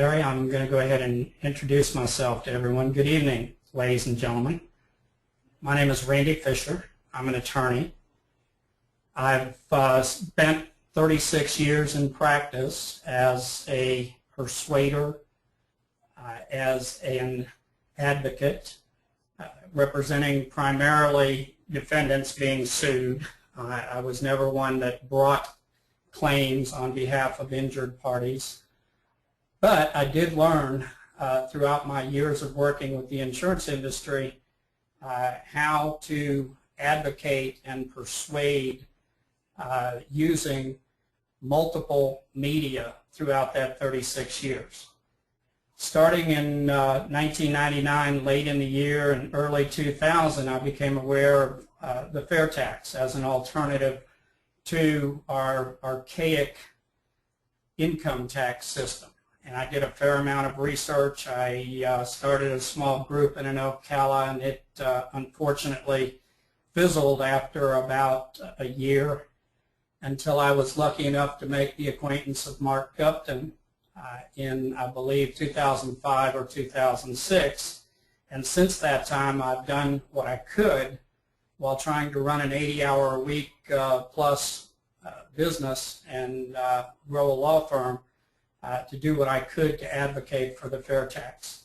Larry. I'm going to go ahead and introduce myself to everyone. Good evening, ladies and gentlemen. My name is Randy Fischer. I'm an attorney. I've spent 36 years in practice as a persuader, as an advocate, representing primarily defendants being sued. I was never one that brought claims on behalf of injured parties. But I did learn throughout my years of working with the insurance industry how to advocate and persuade using multiple media throughout that 36 years. Starting in 1999, late in the year and early 2000, I became aware of the FairTax as an alternative to our archaic income tax system. And I did a fair amount of research. I started a small group in Ocala, and it unfortunately fizzled after about a year until I was lucky enough to make the acquaintance of Mark Gupton in, I believe, 2005 or 2006. And since that time, I've done what I could while trying to run an 80-hour-a-week plus business and grow a law firm to do what I could to advocate for the FairTax.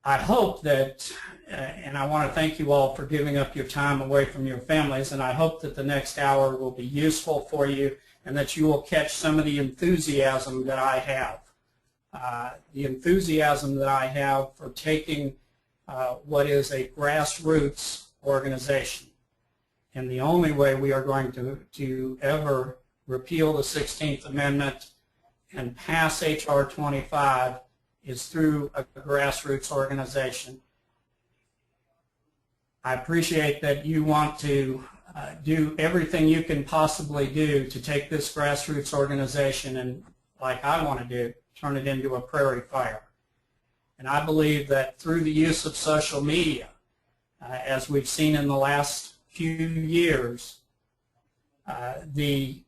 I hope that, and I want to thank you all for giving up your time away from your families, and I hope that the next hour will be useful for you and that you will catch some of the enthusiasm that I have. The enthusiasm that I have for taking what is a grassroots organization. And the only way we are going to ever repeal the 16th Amendment and pass H.R. 25 is through a grassroots organization. I appreciate that you want to do everything you can possibly do to take this grassroots organization and, like I want to do, turn it into a prairie fire. And I believe that through the use of social media, as we've seen in the last few years, the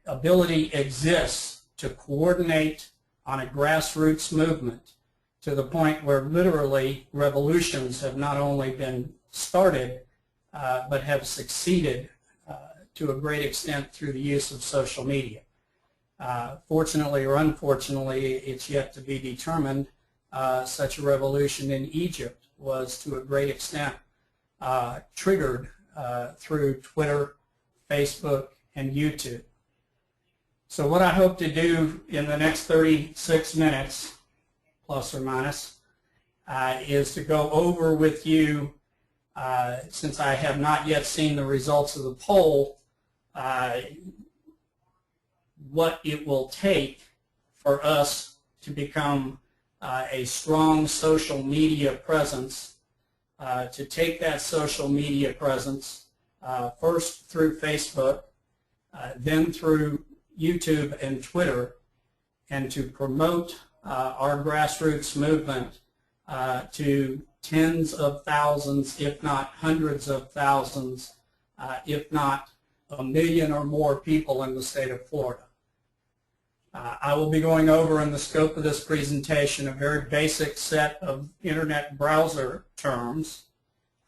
ability exists to coordinate on a grassroots movement to the point where literally revolutions have not only been started but have succeeded to a great extent through the use of social media. Fortunately or unfortunately, it's yet to be determined. Such a revolution in Egypt was to a great extent triggered through Twitter, Facebook, and YouTube. So what I hope to do in the next 36 minutes, plus or minus, is to go over with you, since I have not yet seen the results of the poll, what it will take for us to become a strong social media presence, to take that social media presence first through Facebook, then through YouTube and Twitter, and to promote our grassroots movement to tens of thousands, if not hundreds of thousands, if not 1 million or more people in the state of Florida. I will be going over in the scope of this presentation a very basic set of internet browser terms.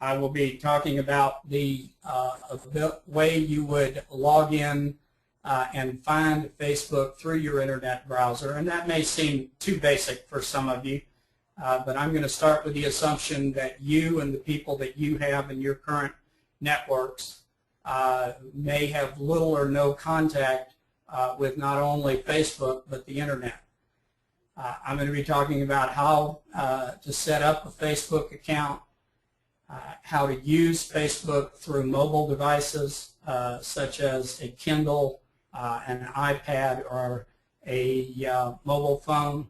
I will be talking about the way you would log in and find Facebook through your internet browser, and that may seem too basic for some of you, but I'm going to start with the assumption that you and the people that you have in your current networks may have little or no contact with not only Facebook but the internet. I'm going to be talking about how to set up a Facebook account, how to use Facebook through mobile devices such as a Kindle, an iPad, or a mobile phone,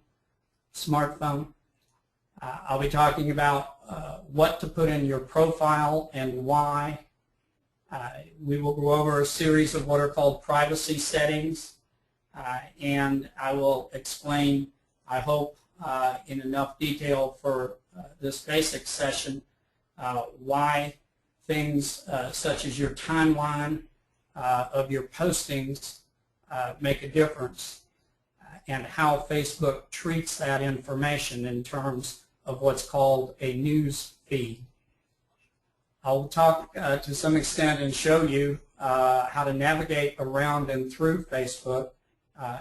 smartphone. I'll be talking about what to put in your profile and why. We will go over a series of what are called privacy settings, and I will explain, I hope, in enough detail for this basic session why things such as your timeline of your postings make a difference, and how Facebook treats that information in terms of what's called a news feed. I'll talk to some extent and show you how to navigate around and through Facebook.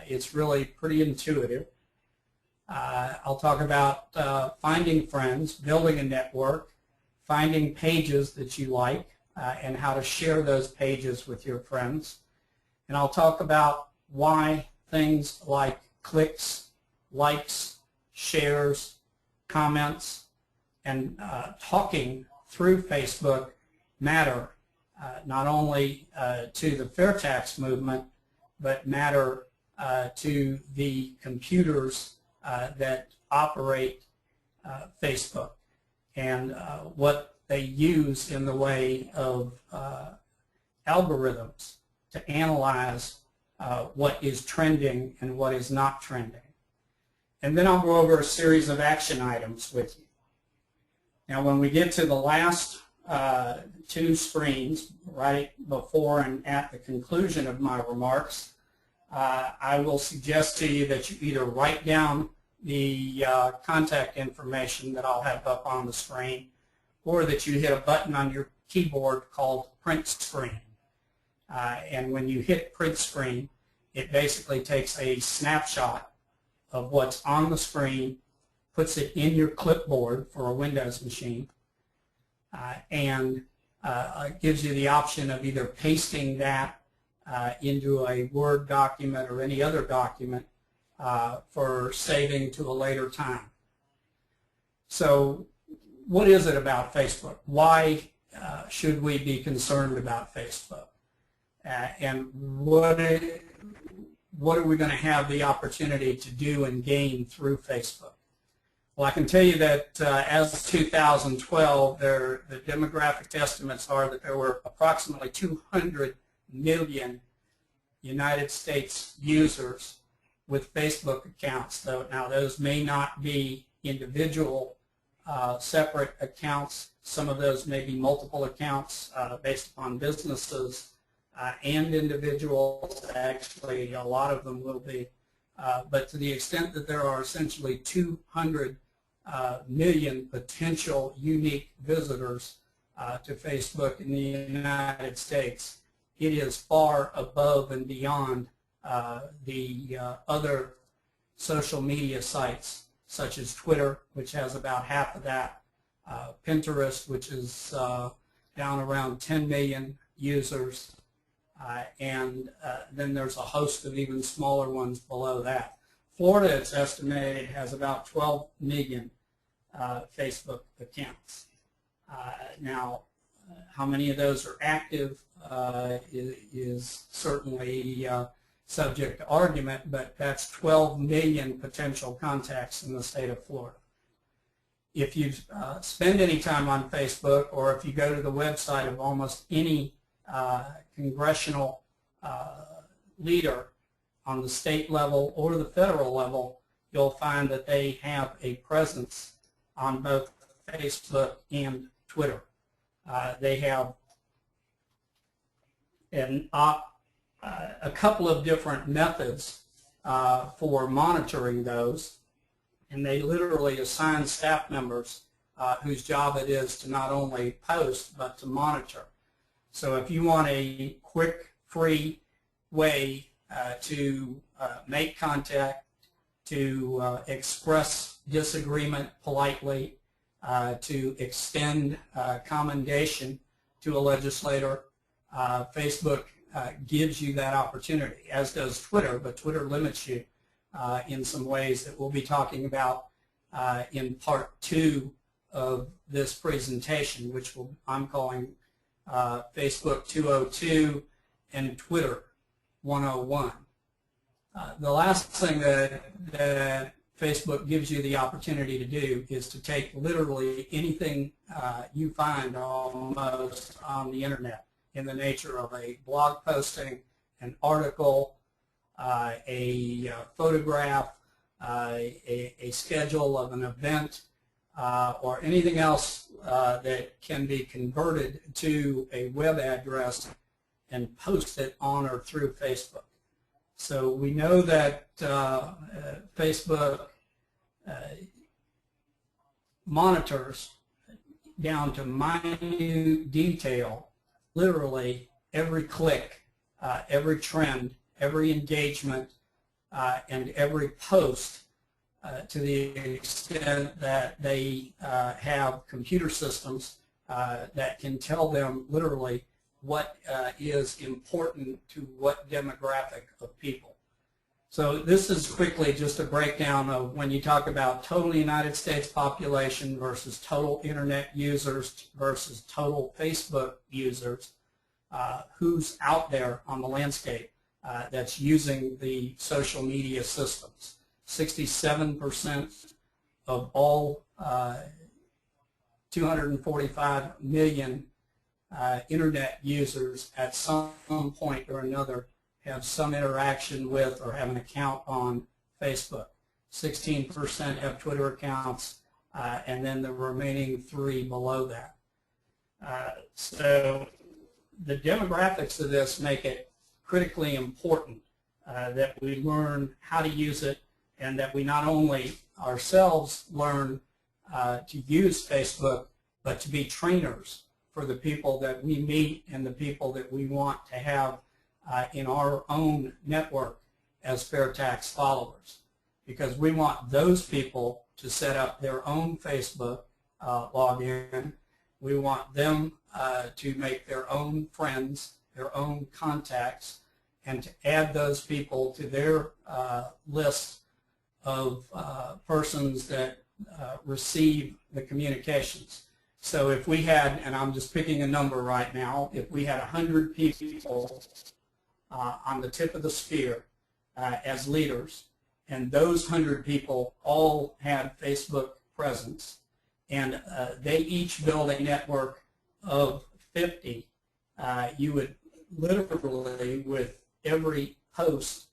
It's really pretty intuitive. I'll talk about finding friends, building a network, finding pages that you like, and how to share those pages with your friends. And I'll talk about why things like clicks, likes, shares, comments, and talking through Facebook matter not only to the FairTax movement, but matter to the computers that operate Facebook and what they use in the way of algorithms to analyze what is trending and what is not trending. And then I'll go over a series of action items with you. Now, when we get to the last two screens, right before and at the conclusion of my remarks, I will suggest to you that you either write down the contact information that I'll have up on the screen, or that you hit a button on your keyboard called print screen. And when you hit print screen, it basically takes a snapshot of what's on the screen, puts it in your clipboard for a Windows machine, and gives you the option of either pasting that into a Word document or any other document for saving to a later time. So what is it about Facebook? Why should we be concerned about Facebook? And what are we going to have the opportunity to do and gain through Facebook? Well, I can tell you that as of 2012, the demographic estimates are that there were approximately 200 million United States users with Facebook accounts. Now, those may not be individual separate accounts. Some of those may be multiple accounts based upon businesses and individuals. Actually, a lot of them will be. But to the extent that there are essentially 200 million potential unique visitors to Facebook in the United States, it is far above and beyond the other social media sites such as Twitter, which has about half of that, Pinterest, which is down around 10 million users, and then there's a host of even smaller ones below that. Florida, it's estimated, has about 12 million Facebook accounts. Now, how many of those are active is certainly subject to argument, but that's 12 million potential contacts in the state of Florida. If you spend any time on Facebook, or if you go to the website of almost any congressional leader on the state level or the federal level, you'll find that they have a presence on both Facebook and Twitter. They have a couple of different methods for monitoring those, and they literally assign staff members whose job it is to not only post but to monitor. So if you want a quick, free way to make contact, to express disagreement politely, to extend commendation to a legislator, Facebook gives you that opportunity, as does Twitter, but Twitter limits you in some ways that we'll be talking about in part 2 of this presentation, which I'm calling Facebook 202 and Twitter 101. The last thing that Facebook gives you the opportunity to do is to take literally anything you find almost on the internet in the nature of a blog posting, an article, a photograph, a schedule of an event, or anything else that can be converted to a web address and post it on or through Facebook. So we know that Facebook monitors down to minute detail, literally every click, every trend, every engagement, and every post, to the extent that they have computer systems that can tell them literally what is important to what demographic of people. So this is quickly just a breakdown of when you talk about total United States population versus total internet users versus total Facebook users, who's out there on the landscape that's using the social media systems. 67% of all 245 million internet users at some point or another have some interaction with or have an account on Facebook. 16% have Twitter accounts, and then the remaining 3 below that. So the demographics of this make it critically important that we learn how to use it, and that we not only ourselves learn to use Facebook, but to be trainers for the people that we meet and the people that we want to have in our own network as FairTax followers. Because we want those people to set up their own Facebook login. We want them to make their own friends, their own contacts, and to add those people to their list of persons that receive the communications. So if we had, and I'm just picking a number right now, if we had 100 people on the tip of the spear as leaders, and those 100 people all had Facebook presence, and they each build a network of 50, you would literally, with every post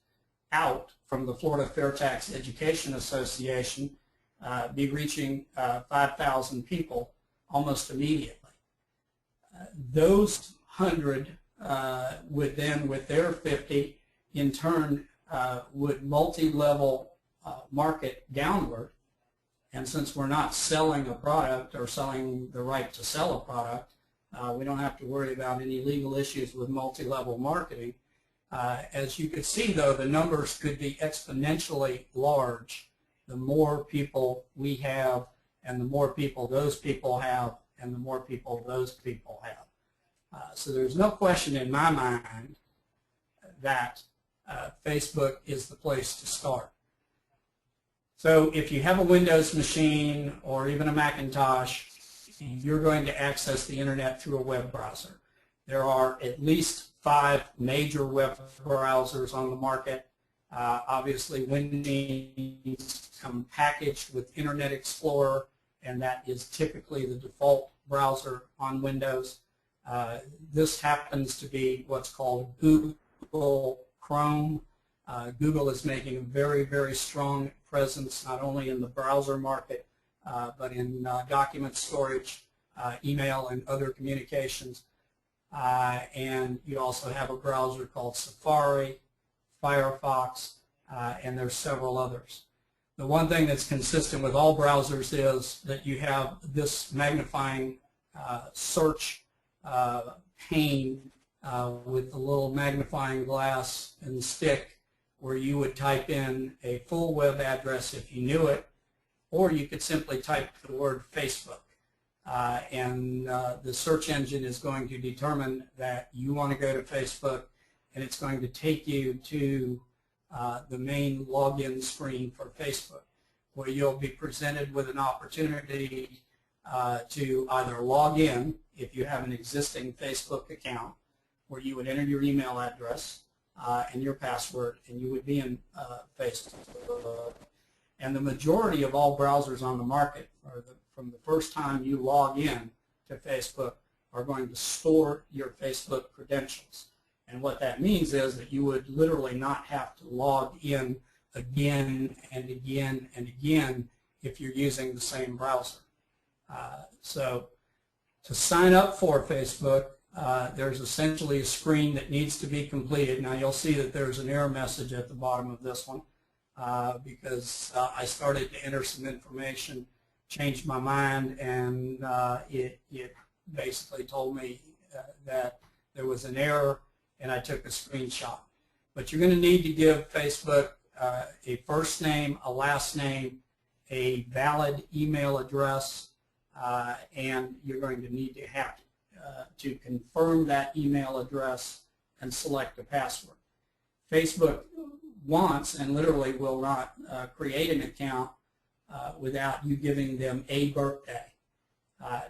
out from the Florida FairTax Education Association, be reaching 5,000 people almost immediately. Those 100 would then, with their 50, in turn would multi-level market downward. And since we're not selling a product or selling the right to sell a product, we don't have to worry about any legal issues with multi-level marketing. As you can see, though, the numbers could be exponentially large the more people we have, and the more people those people have, and the more people those people have. So there's no question in my mind that Facebook is the place to start. So if you have a Windows machine or even a Macintosh, you're going to access the internet through a web browser. There are at least 5 major web browsers on the market. Obviously, Windows come packaged with Internet Explorer, and that is typically the default browser on Windows. This happens to be what's called Google Chrome. Google is making a very, very strong presence not only in the browser market, but in document storage, email, and other communications. And you also have a browser called Safari, Firefox, and there's several others. The one thing that's consistent with all browsers is that you have this magnifying search pane with the little magnifying glass and stick, where you would type in a full web address if you knew it, or you could simply type the word Facebook. And the search engine is going to determine that you want to go to Facebook, and it's going to take you to the main login screen for Facebook, where you'll be presented with an opportunity to either log in if you have an existing Facebook account, where you would enter your email address and your password, and you would be in Facebook. And the majority of all browsers on the market, from the first time you log in to Facebook, are going to store your Facebook credentials. And what that means is that you would literally not have to log in again and again and again if you're using the same browser. So to sign up for Facebook, there's essentially a screen that needs to be completed. Now you'll see that there's an error message at the bottom of this one because I started to enter some information, changed my mind, and it basically told me that there was an error, and I took a screenshot. But you're going to need to give Facebook a first name, a last name, a valid email address, and you're going to need to have to confirm that email address and select a password. Facebook wants and literally will not create an account without you giving them a birthday.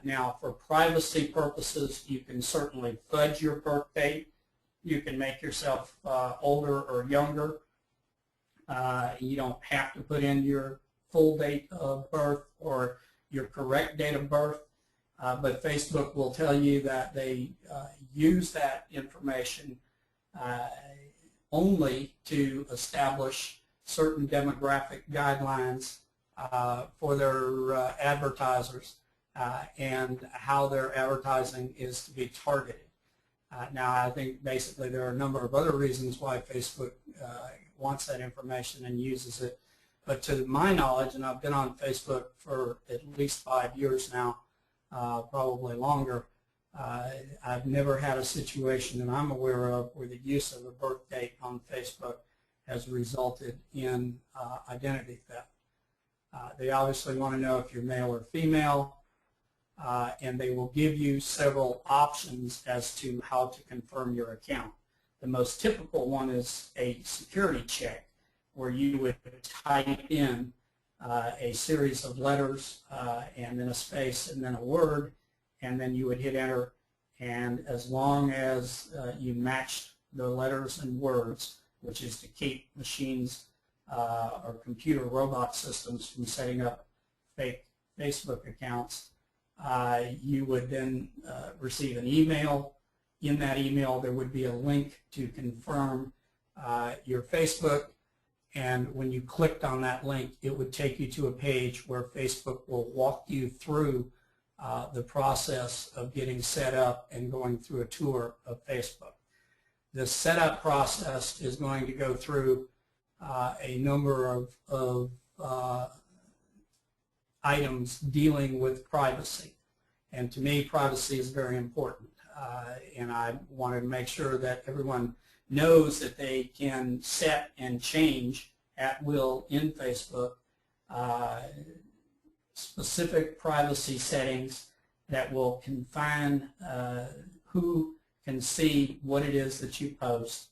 Now, for privacy purposes, you can certainly fudge your birth date. You can make yourself older or younger. You don't have to put in your full date of birth or your correct date of birth, but Facebook will tell you that they use that information only to establish certain demographic guidelines for their advertisers and how their advertising is to be targeted. Now, I think basically there are a number of other reasons why Facebook wants that information and uses it. But to my knowledge, and I've been on Facebook for at least 5 years now, probably longer, I've never had a situation that I'm aware of where the use of a birth date on Facebook has resulted in identity theft. They obviously want to know if you're male or female, and they will give you several options as to how to confirm your account. The most typical one is a security check, where you would type in a series of letters and then a space and then a word, and then you would hit enter, and as long as you matched the letters and words, which is to keep machines or computer robot systems from setting up fake Facebook accounts, you would then receive an email. In that email there would be a link to confirm your Facebook, and when you clicked on that link it would take you to a page where Facebook will walk you through the process of getting set up and going through a tour of Facebook. The setup process is going to go through a number of items dealing with privacy. And to me, privacy is very important. And I wanted to make sure that everyone knows that they can set and change at will in Facebook specific privacy settings that will confine who can see what it is that you post.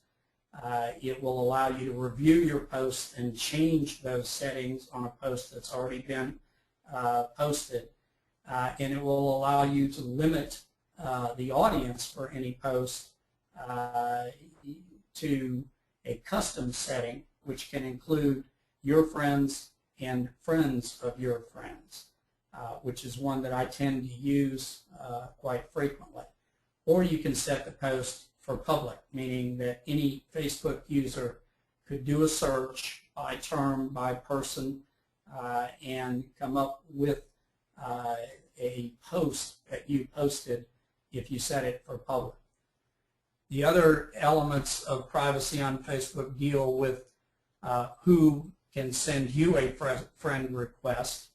It will allow you to review your posts and change those settings on a post that's already been posted. And it will allow you to limit the audience for any post to a custom setting, which can include your friends and friends of your friends, which is one that I tend to use quite frequently. Or you can set the post for public, meaning that any Facebook user could do a search by term, by person, and come up with a post that you posted if you set it for public. The other elements of privacy on Facebook deal with who can send you a friend request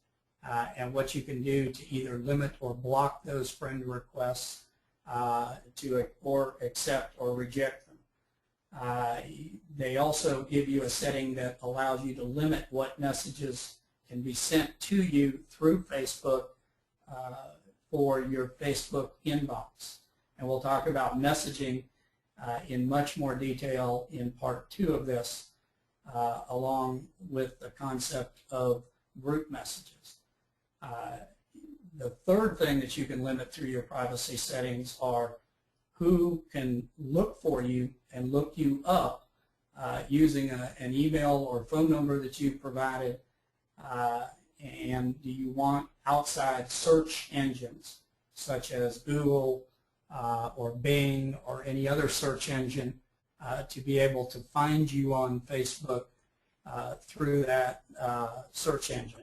and what you can do to either limit or block those friend requests to or accept or reject them. They also give you a setting that allows you to limit what messages can be sent to you through Facebook for your Facebook inbox. And we'll talk about messaging in much more detail in part 2 of this, along with the concept of group messages. The third thing that you can limit through your privacy settings are who can look for you and look you up using an email or phone number that you provided, and do you want outside search engines such as Google or Bing or any other search engine to be able to find you on Facebook through that search engine.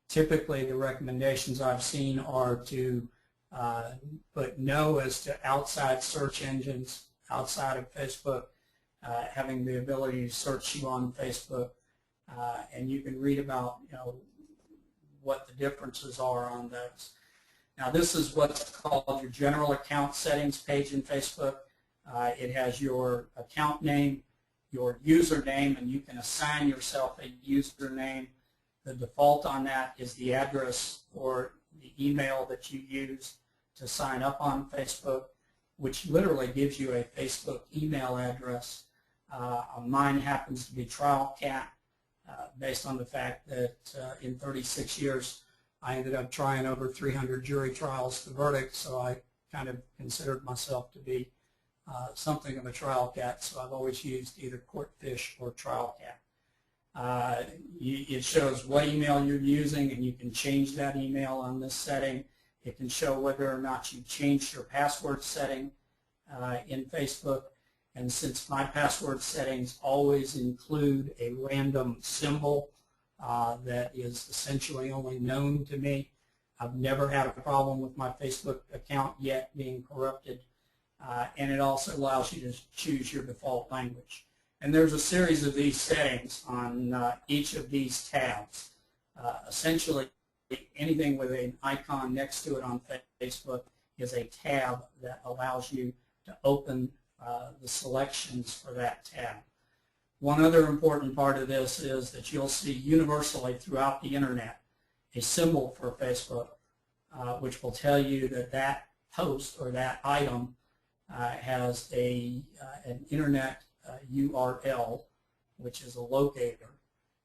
Typically, the recommendations I've seen are to But no as to outside search engines, outside of Facebook, having the ability to search you on Facebook, and you can read about what the differences are on those. Now this is what's called your general account settings page in Facebook. It has your account name, your username, and you can assign yourself a username. The default on that is the address or the email that you use to sign up on Facebook, which literally gives you a Facebook email address. Mine happens to be TrialCat, based on the fact that in 36 years I ended up trying over 300 jury trials to verdict, so I kind of considered myself to be something of a trial cat, so I've always used either Courtfish or TrialCat. It shows what email you're using, and you can change that email on this setting. It can show whether or not you changed your password setting in Facebook. And since my password settings always include a random symbol that is essentially only known to me, I've never had a problem with my Facebook account yet being corrupted. And it also allows you to choose your default language. And there's a series of these settings on each of these tabs. Essentially, anything with an icon next to it on Facebook is a tab that allows you to open the selections for that tab. One other important part of this is that you'll see universally throughout the internet a symbol for Facebook, which will tell you that that post or that item has an internet URL, which is a locator,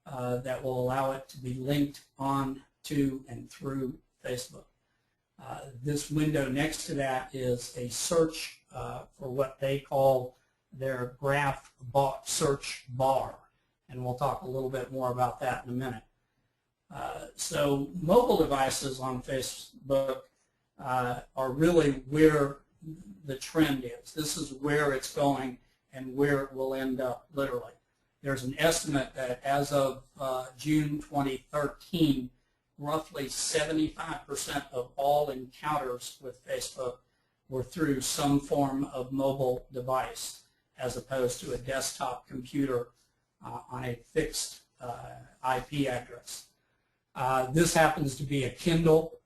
that will allow it to be linked on to and through Facebook. This window next to that is a search for what they call their graph search bar, and we'll talk a little bit more about that in a minute. So mobile devices on Facebook are really where the trend is. This is where it's going and where it will end up literally. There's an estimate that as of June 2013, roughly 75% of all encounters with Facebook were through some form of mobile device, as opposed to a desktop computer on a fixed IP address. This happens to be a Kindle,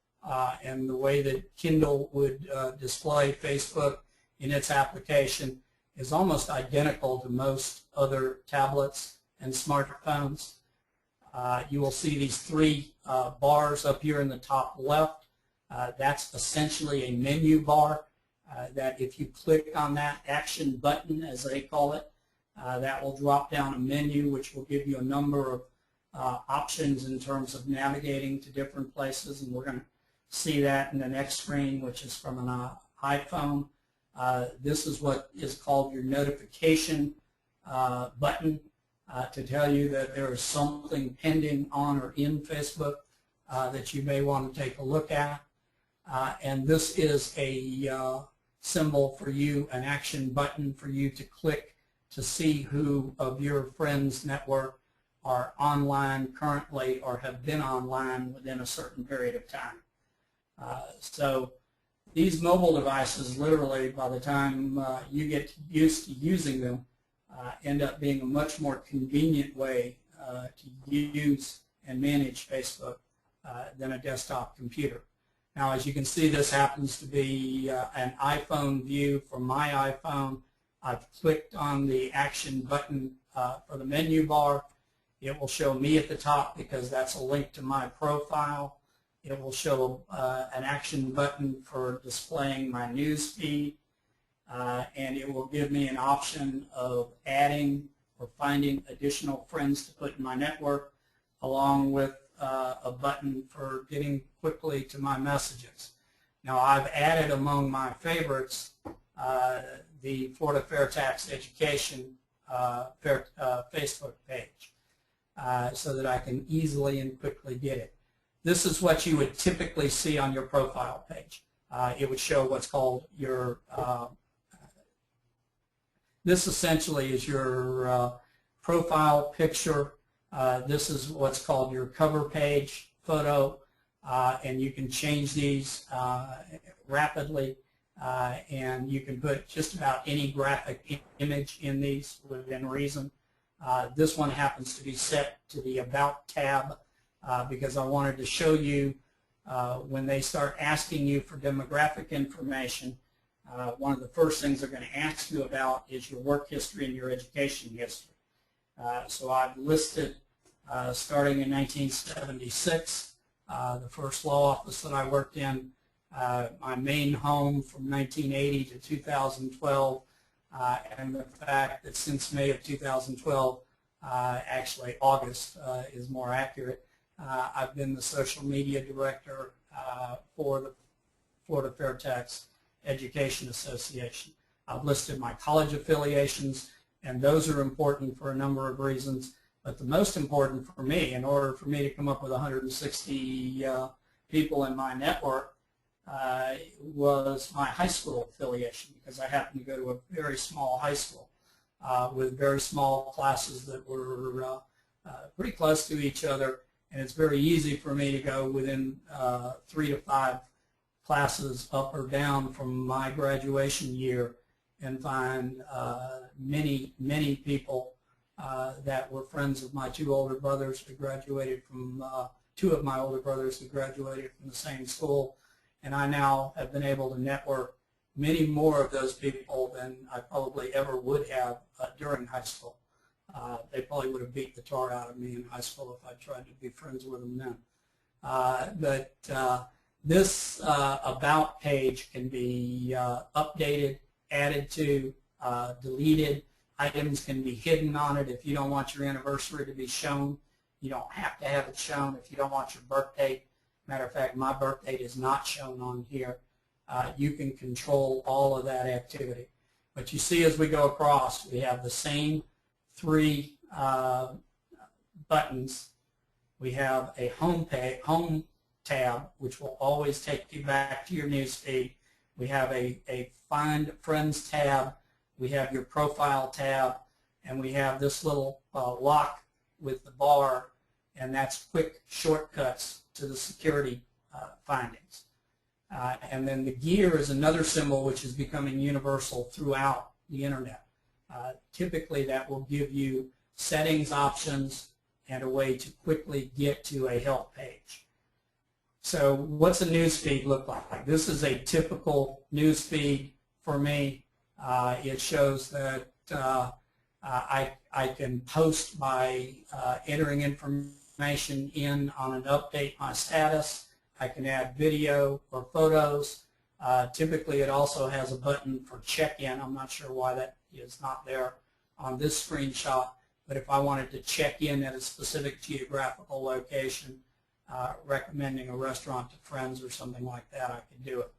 and the way that Kindle would display Facebook in its application is almost identical to most other tablets and smartphones. You will see these three bars up here in the top left. That's essentially a menu bar that if you click on that action button, as they call it, that will drop down a menu which will give you a number of options in terms of navigating to different places, and we're going to see that in the next screen, which is from an iPhone. This is what is called your notification button to tell you that there is something pending on or in Facebook that you may want to take a look at. And this is a symbol for you, an action button for you to click to see who of your friends' network are online currently or have been online within a certain period of time. So these mobile devices, literally, by the time you get used to using them, end up being a much more convenient way to use and manage Facebook than a desktop computer. Now, as you can see, this happens to be an iPhone view from my iPhone. I've clicked on the action button for the menu bar. It will show me at the top because that's a link to my profile. It will show an action button for displaying my news feed, and it will give me an option of adding or finding additional friends to put in my network, along with a button for getting quickly to my messages. Now, I've added among my favorites the Florida FairTax Education Facebook page so that I can easily and quickly get it. This is what you would typically see on your profile page. It would show what's called your, this essentially is your profile picture. This is what's called your cover page photo, and you can change these rapidly, and you can put just about any graphic image in these within reason. This one happens to be set to the About tab because I wanted to show you when they start asking you for demographic information, one of the first things they're going to ask you about is your work history and your education history. So I've listed, starting in 1976, the first law office that I worked in, my main home from 1980 to 2012, and the fact that since May of 2012, actually August is more accurate, I've been the social media director for the Florida FairTax Education Association. I've listed my college affiliations, and those are important for a number of reasons. But the most important for me, in order for me to come up with 160 people in my network, was my high school affiliation, because I happened to go to a very small high school with very small classes that were pretty close to each other, and it's very easy for me to go within 3 to 5 classes up or down from my graduation year and find many people that were friends of my two older brothers who graduated from, two of my older brothers who graduated from the same school, and I now have been able to network many more of those people than I probably ever would have during high school. They probably would have beat the tar out of me in high school if I tried to be friends with them then. This About page can be updated, added to, deleted. Items can be hidden on it if you don't want your anniversary to be shown. You don't have to have it shown if you don't want your birth date. Matter of fact, my birth date is not shown on here. You can control all of that activity. But you see, as we go across, we have the same 3 buttons. We have a home tab, which will always take you back to your news feed. We have a Find Friends tab. We have your Profile tab, and we have this little lock with the bar, and that's quick shortcuts to the security findings. And then the gear is another symbol which is becoming universal throughout the Internet. Typically that will give you settings options and a way to quickly get to a help page. So what's a news feed look like? This is a typical news feed for me. It shows that I can post by entering information in on an update my status. I can add video or photos. Typically it also has a button for check-in. I'm not sure why that is not there on this screenshot, but if I wanted to check in at a specific geographical location, recommending a restaurant to friends or something like that, I could do it.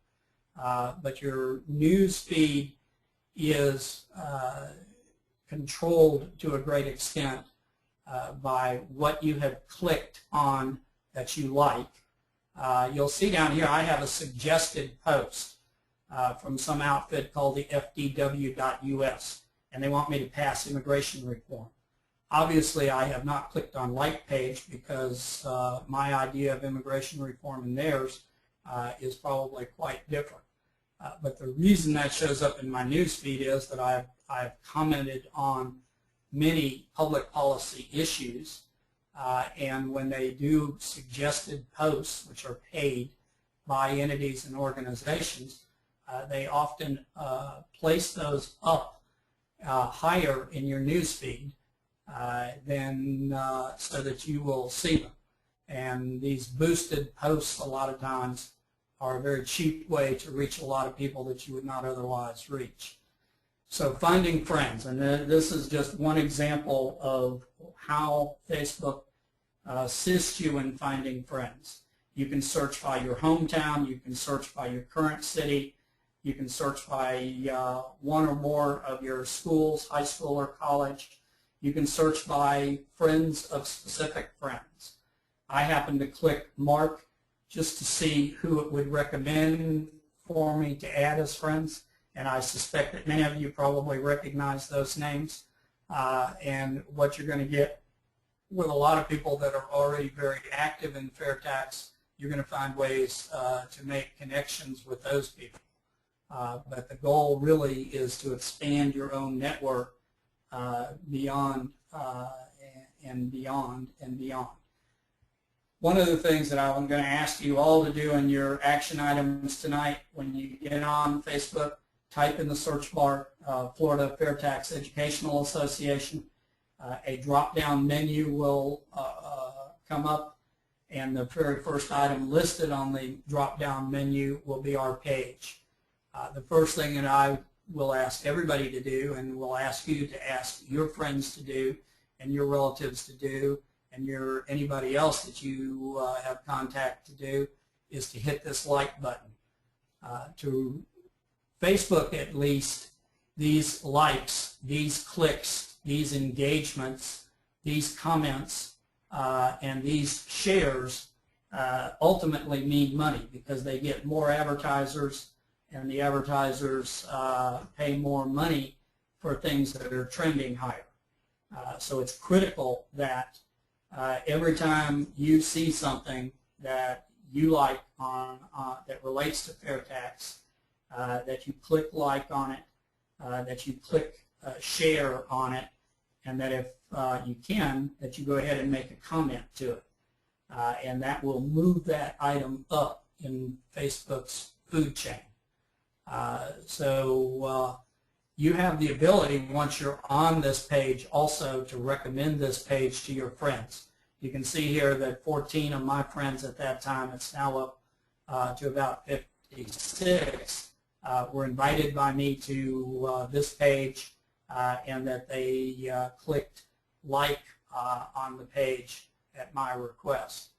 But your news feed is controlled to a great extent by what you have clicked on that you like. You'll see down here I have a suggested post from some outfit called the fftea.webinars, and they want me to pass immigration reform. Obviously I have not clicked on like page because my idea of immigration reform and theirs is probably quite different. But the reason that shows up in my news feed is that I've commented on many public policy issues, and when they do suggested posts, which are paid by entities and organizations, they often place those up higher in your news feed so that you will see them. And these boosted posts a lot of times are a very cheap way to reach a lot of people that you would not otherwise reach. So finding friends, and this is just one example of how Facebook assists you in finding friends. You can search by your hometown, you can search by your current city, you can search by one or more of your schools, high school or college. You can search by friends of specific friends. I happen to click Mark just to see who it would recommend for me to add as friends, and I suspect that many of you probably recognize those names. And what you're going to get with a lot of people that are already very active in FairTax you're going to find ways to make connections with those people. But the goal really is to expand your own network beyond and beyond and beyond. One of the things that I'm going to ask you all to do in your action items tonight, when you get on Facebook, type in the search bar Florida FairTax Educational Association. A drop-down menu will come up, and the very first item listed on the drop-down menu will be our page. The first thing that I will ask everybody to do, and will ask you to ask your friends to do, and your relatives to do, and anybody else that you have contact to do, is to hit this like button. To Facebook, at least, these likes, these clicks, these engagements, these comments, and these shares ultimately mean money, because they get more advertisers, and the advertisers pay more money for things that are trending higher. So it's critical that every time you see something that you like that relates to FairTax, that you click like on it, that you click share on it, and that if you can, that you go ahead and make a comment to it. And that will move that item up in Facebook's food chain. So you have the ability, once you're on this page, also to recommend this page to your friends. You can see here that 14 of my friends at that time, it's now up to about 56, were invited by me to this page, and that they clicked like on the page at my request.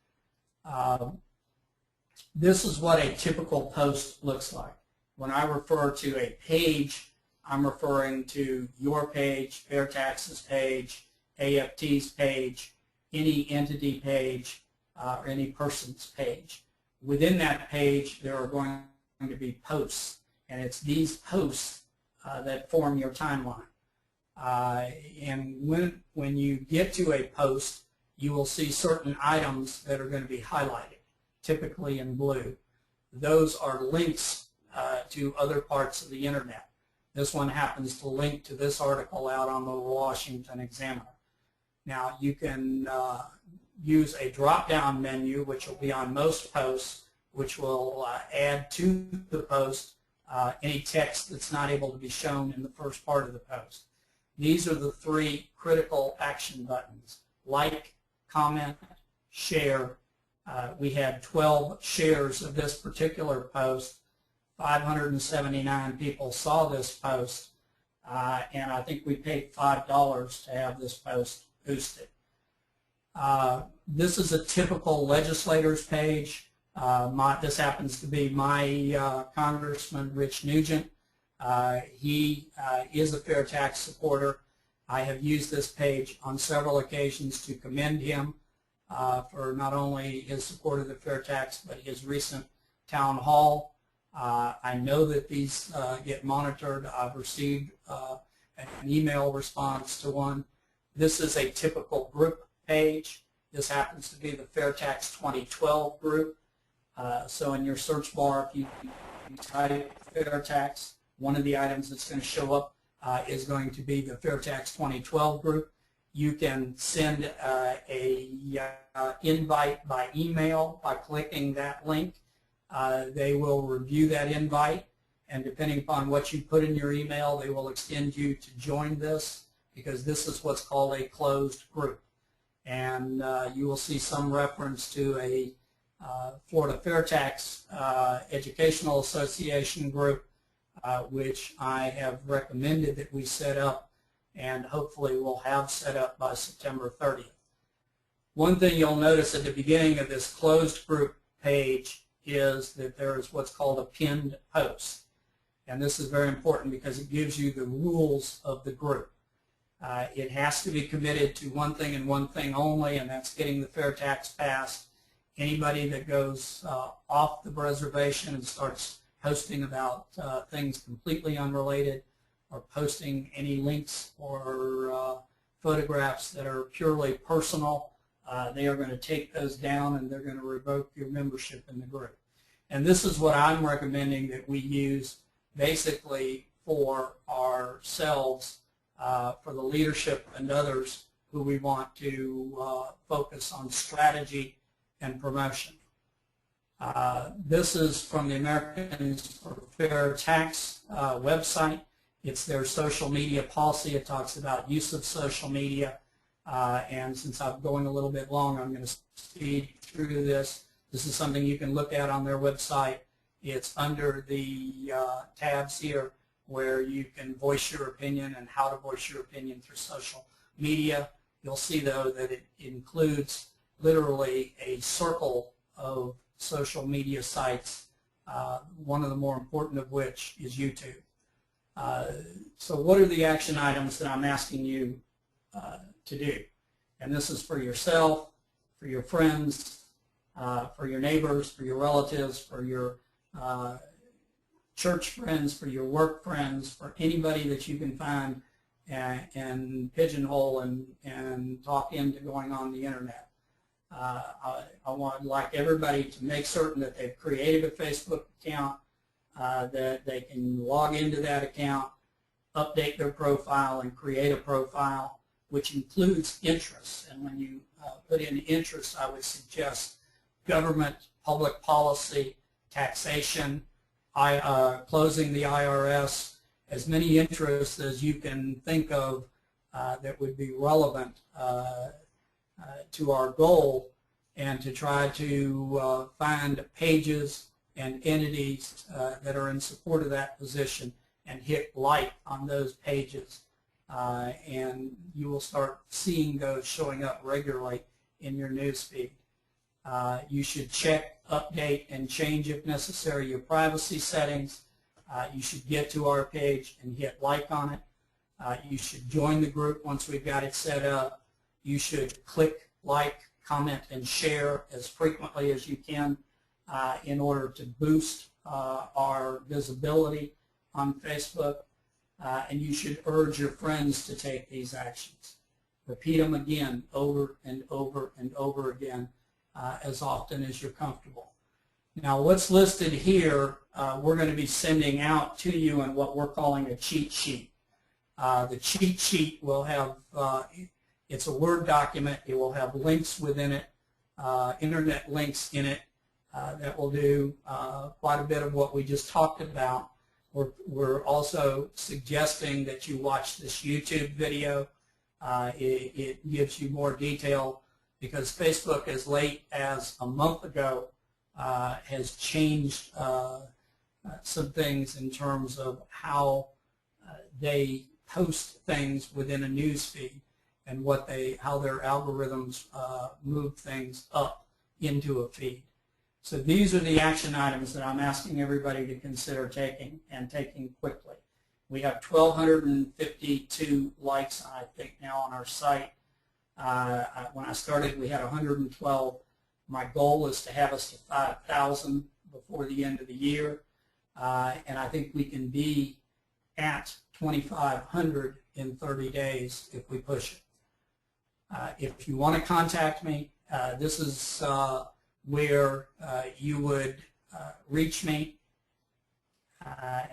This is what a typical post looks like. When I refer to a page, I'm referring to your page, FairTax's page, AFT's page, any entity page, or any person's page. Within that page, there are going to be posts, and it's these posts that form your timeline. And when you get to a post, you will see certain items that are going to be highlighted, typically in blue. Those are links to other parts of the internet. This one happens to link to this article out on the Washington Examiner. Now, you can use a drop-down menu, which will be on most posts, which will add to the post any text that's not able to be shown in the first part of the post. These are the three critical action buttons: like, comment, share. We had 12 shares of this particular post. 579 people saw this post, and I think we paid $5 to have this post boosted. This is a typical legislator's page. This happens to be my Congressman Rich Nugent. He is a FairTax supporter. I have used this page on several occasions to commend him for not only his support of the FairTax, but his recent town hall. I know that these get monitored. I've received an email response to one. This is a typical group page. This happens to be the FairTax 2012 group. So in your search bar, if you type FairTax, one of the items that's going to show up is going to be the FairTax 2012 group. You can send a invite by email by clicking that link. They will review that invite, and depending upon what you put in your email, they will extend you to join this, because this is what's called a closed group. And you will see some reference to a Florida FairTax Educational Association group, which I have recommended that we set up, and hopefully we'll have set up by September 30th. One thing you'll notice at the beginning of this closed group page is that there is what's called a pinned post. And this is very important because it gives you the rules of the group. It has to be committed to one thing and one thing only, and that's getting the FairTax passed. Anybody that goes off the reservation and starts posting about things completely unrelated, or posting any links or photographs that are purely personal, they are going to take those down and they're going to revoke your membership in the group. And this is what I'm recommending that we use basically for ourselves, for the leadership and others who we want to focus on strategy and promotion. This is from the Americans for FairTax website. It's their social media policy. It talks about use of social media. And since I'm going a little bit long, I'm going to speed through this. This is something you can look at on their website. It's under the tabs here where you can voice your opinion and how to voice your opinion through social media. You'll see, though, that it includes literally a circle of social media sites, one of the more important of which is YouTube. So what are the action items that I'm asking you to do? And this is for yourself, for your friends, for your neighbors, for your relatives, for your church friends, for your work friends, for anybody that you can find and pigeonhole and talk into going on the internet. I would like everybody to make certain that they've created a Facebook account, that they can log into that account, update their profile, and create a profile, which includes interests. And when you put in interests, I would suggest government, public policy, taxation, closing the IRS, as many interests as you can think of that would be relevant to our goal, and to try to find pages and entities that are in support of that position and hit like on those pages. And you will start seeing those showing up regularly in your newsfeed. You should check, update, and change, if necessary, your privacy settings. You should get to our page and hit like on it. You should join the group once we've got it set up. You should click, like, comment, and share as frequently as you can in order to boost our visibility on Facebook. And you should urge your friends to take these actions. Repeat them again over and over and over again as often as you're comfortable. Now, what's listed here, we're going to be sending out to you in what we're calling a cheat sheet. The cheat sheet will have, it's a Word document. It will have links within it, internet links in it that will do quite a bit of what we just talked about. We're also suggesting that you watch this YouTube video. It gives you more detail because Facebook, as late as a month ago, has changed some things in terms of how they post things within a news feed and how their algorithms move things up into a feed. So these are the action items that I'm asking everybody to consider taking, and taking quickly. We have 1,252 likes, I think, now on our site. When I started, we had 112. My goal is to have us to 5,000 before the end of the year, and I think we can be at 2,500 in 30 days if we push it. If you want to contact me, this is where you would reach me.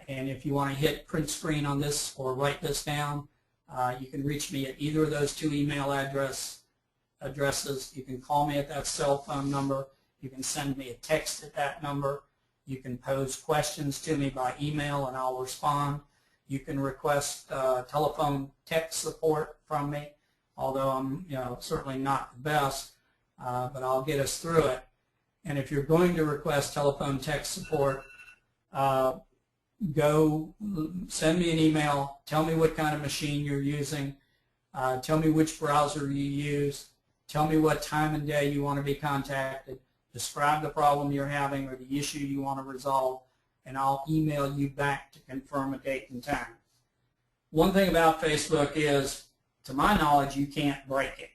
And if you want to hit print screen on this or write this down, you can reach me at either of those two email addresses. You can call me at that cell phone number. You can send me a text at that number. You can pose questions to me by email and I'll respond. You can request telephone text support from me, although I'm certainly not the best, but I'll get us through it. And if you're going to request telephone text support, go send me an email. Tell me what kind of machine you're using. Tell me which browser you use. Tell me what time and day you want to be contacted. Describe the problem you're having or the issue you want to resolve, and I'll email you back to confirm a date and time. One thing about Facebook is, to my knowledge, you can't break it.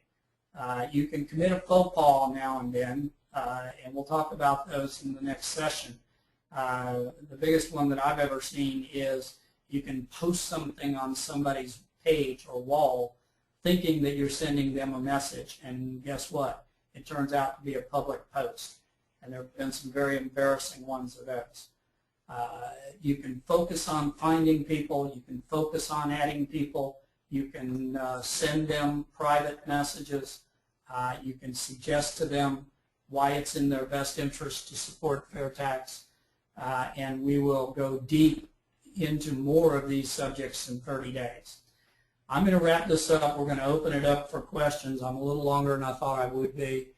You can commit a faux pas now and then, and we'll talk about those in the next session. The biggest one that I've ever seen is you can post something on somebody's page or wall thinking that you're sending them a message, and guess what? it turns out to be a public post. And there have been some very embarrassing ones of those. You can focus on finding people. You can focus on adding people. You can send them private messages. You can suggest to them why it's in their best interest to support FairTax. And we will go deep into more of these subjects in 30 days. I'm going to wrap this up. We're going to open it up for questions. I'm a little longer than I thought I would be.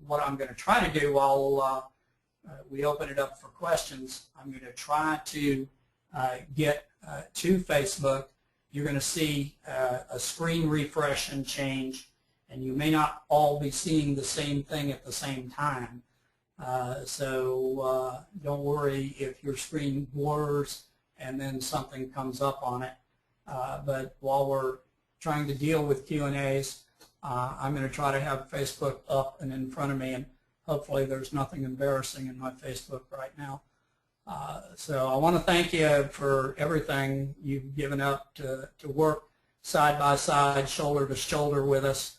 What I'm going to try to do while we open it up for questions, I'm going to try to get to Facebook. You're going to see a screen refresh and change, and you may not all be seeing the same thing at the same time. So don't worry if your screen blurs and then something comes up on it. But while we're trying to deal with Q&As, I'm going to try to have Facebook up and in front of me, and hopefully there's nothing embarrassing in my Facebook right now. So I want to thank you for everything you've given up to work side by side, shoulder to shoulder with us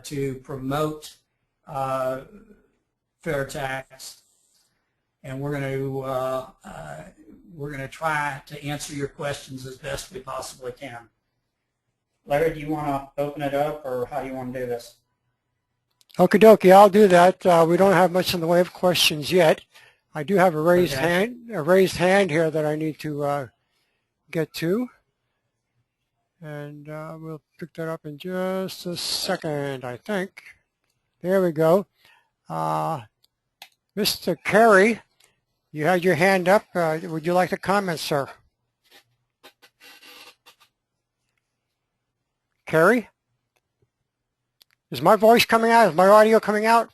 to promote FairTax, and we're going to try to answer your questions as best we possibly can. Larry, do you want to open it up, or how do you want to do this? Okie dokie, I'll do that. We don't have much in the way of questions yet. I do have a raised hand here that I need to get to, and we'll pick that up in just a second, I think. There we go. Mr. Carey, you had your hand up. Would you like to comment, sir? Carey? Is my voice coming out? Is my audio coming out?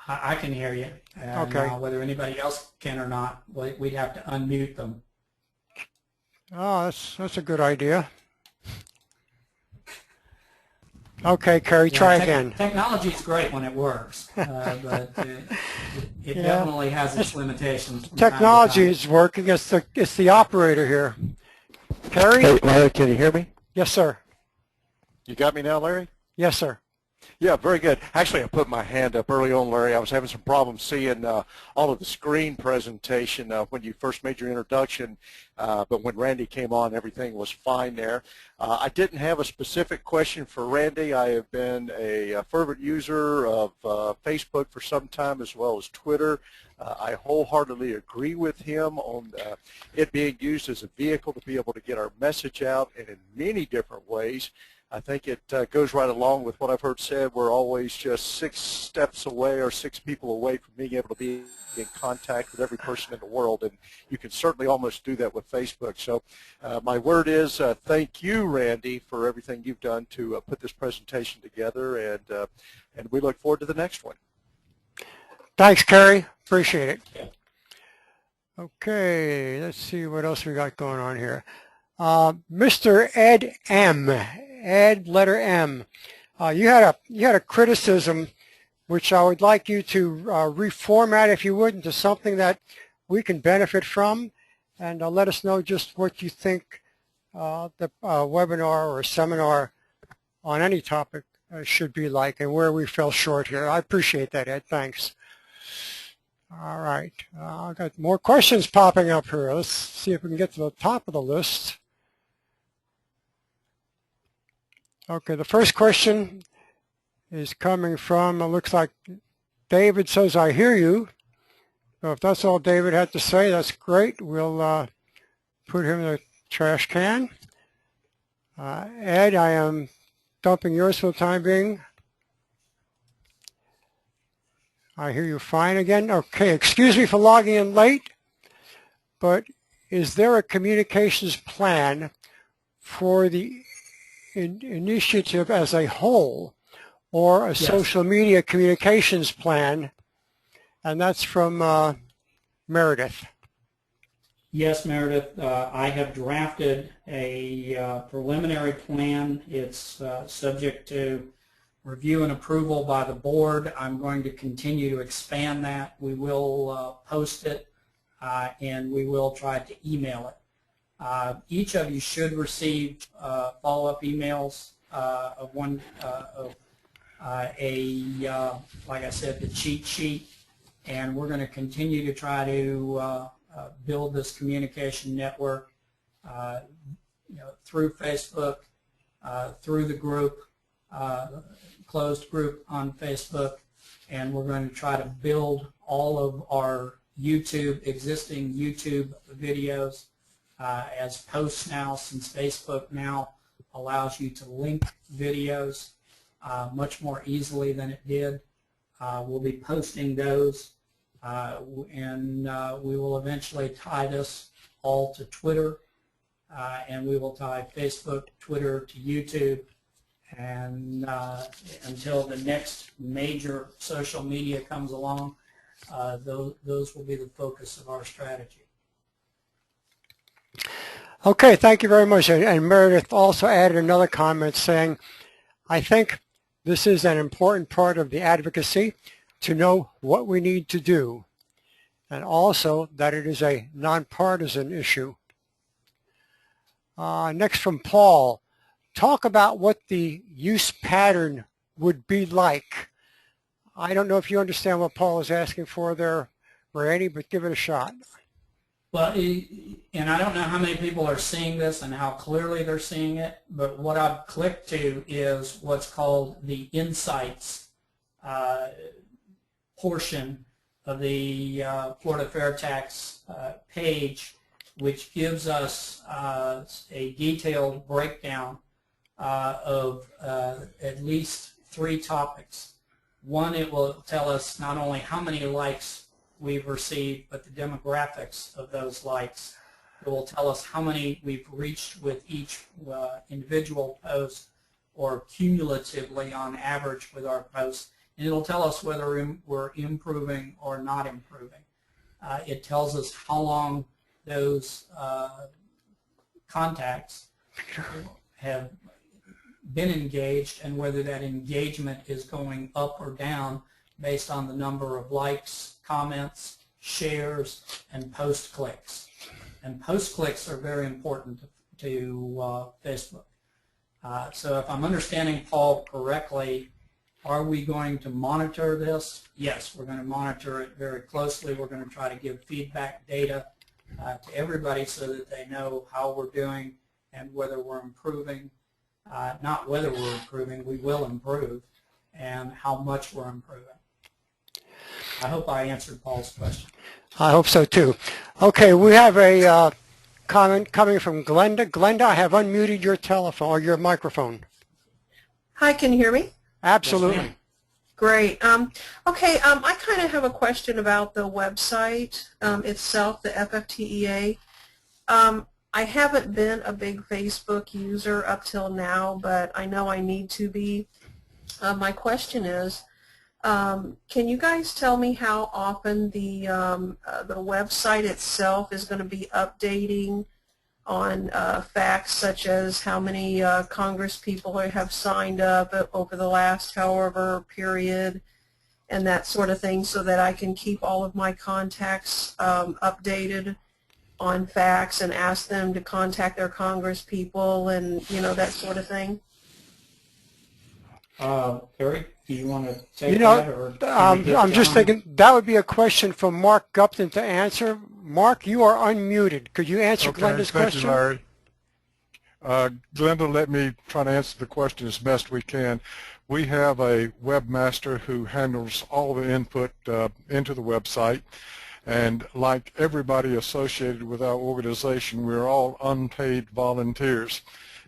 I can hear you. And, okay. Whether anybody else can or not, we'd have to unmute them. Oh, that's a good idea. Okay, Carey, try again. Technology is great when it works, but it definitely has its limitations. Technology is working. It's the operator here. Carey? Hey, Larry, can you hear me? Yes, sir. You got me now, Larry? Yes, sir. Yeah, very good. Actually, I put my hand up early on, Larry. I was having some problems seeing all of the screen presentation when you first made your introduction, but when Randy came on, everything was fine there. I didn't have a specific question for Randy. I have been a fervent user of Facebook for some time, as well as Twitter. I wholeheartedly agree with him on it being used as a vehicle to be able to get our message out, and in many different ways. I think it goes right along with what I've heard said. We're always just 6 steps away or 6 people away from being able to be in contact with every person in the world, and you can certainly almost do that with Facebook. So my word is thank you, Randy, for everything you've done to put this presentation together, and we look forward to the next one. Thanks, Carey. Appreciate it. Okay, let's see what else we got going on here. Mr. Ed M. Ed, letter M. You had a criticism, which I would like you to reformat, if you would, into something that we can benefit from, and let us know just what you think the webinar or seminar on any topic should be like, and where we fell short here. I appreciate that, Ed. Thanks. All right, I've got more questions popping up here. Let's see if we can get to the top of the list. Okay, the first question is coming from, it looks like David says, I hear you. So if that's all David had to say, that's great. We'll put him in the trash can. Ed, I am dumping yours for the time being. I hear you fine again. Okay, excuse me for logging in late, but is there a communications plan for the initiative as a whole, or a social media communications plan? And that's from Meredith. Yes, Meredith. I have drafted a preliminary plan. It's subject to review and approval by the board. I'm going to continue to expand that. We will post it, and we will try to email it. Each of you should receive follow-up emails like I said, the cheat sheet, and we're going to continue to try to build this communication network, through Facebook, through the group, closed group on Facebook, and we're going to try to build all of our existing YouTube videos as posts now, since Facebook now allows you to link videos much more easily than it did. We'll be posting those, and we will eventually tie this all to Twitter, and we will tie Facebook, Twitter to YouTube, and until the next major social media comes along, those will be the focus of our strategy. Okay, thank you very much. And Meredith also added another comment saying, I think this is an important part of the advocacy to know what we need to do, and also that it is a nonpartisan issue. Next from Paul, talk about what the use pattern would be like. I don't know if you understand what Paul is asking for there, Randy, but give it a shot. Well, and I don't know how many people are seeing this and how clearly they're seeing it, but what I've clicked to is what's called the Insights portion of the Florida FairTax page, which gives us a detailed breakdown of at least 3 topics. One, it will tell us not only how many likes we've received, but the demographics of those likes. It will tell us how many we've reached with each individual post, or cumulatively on average with our posts. And it'll tell us whether we're improving or not improving. It tells us how long those contacts have been engaged and whether that engagement is going up or down based on the number of likes, comments, shares, and post clicks. And post clicks are very important to Facebook. So if I'm understanding Paul correctly, are we going to monitor this? Yes, we're going to monitor it very closely. We're going to try to give feedback data to everybody so that they know how we're doing and whether we're improving. Not whether we're improving, we will improve, and how much we're improving. I hope I answered Paul's question. I hope so too. Okay, we have a comment coming from Glenda. Glenda, I have unmuted your telephone or your microphone. Hi, can you hear me? Absolutely. Yes, Great. Okay, I kind of have a question about the website itself, the FFTEA. I haven't been a big Facebook user up till now, but I know I need to be. My question is, can you guys tell me how often the website itself is going to be updating on facts such as how many Congress people have signed up over the last however period and that sort of thing, so that I can keep all of my contacts updated on facts and ask them to contact their Congress people and, you know, that sort of thing? Terry, do you want to take that? Or I'm just thinking that would be a question for Mark Gupton to answer. Mark, you are unmuted. Could you answer Glenda's question? Thank you, Larry. Glenda, let me try to answer the question as best we can. We have a webmaster who handles all the input into the website. And like everybody associated with our organization, we're all unpaid volunteers.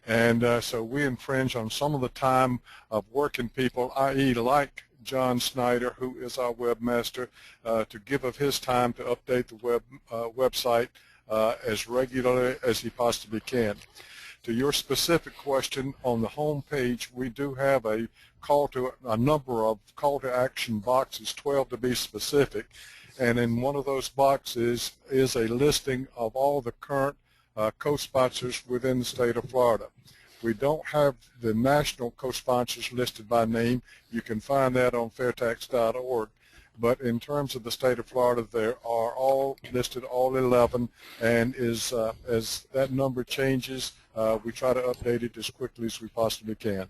And so we infringe on some of the time of working people, i.e. like John Snyder, who is our webmaster, to give of his time to update the website as regularly as he possibly can. To your specific question, on the home page, we do have a number of call to action boxes, 12 to be specific. And in one of those boxes is a listing of all the current co-sponsors within the state of Florida. We don't have the national co-sponsors listed by name. You can find that on fairtax.org. But in terms of the state of Florida, there are all listed, all 11, and as that number changes, we try to update it as quickly as we possibly can.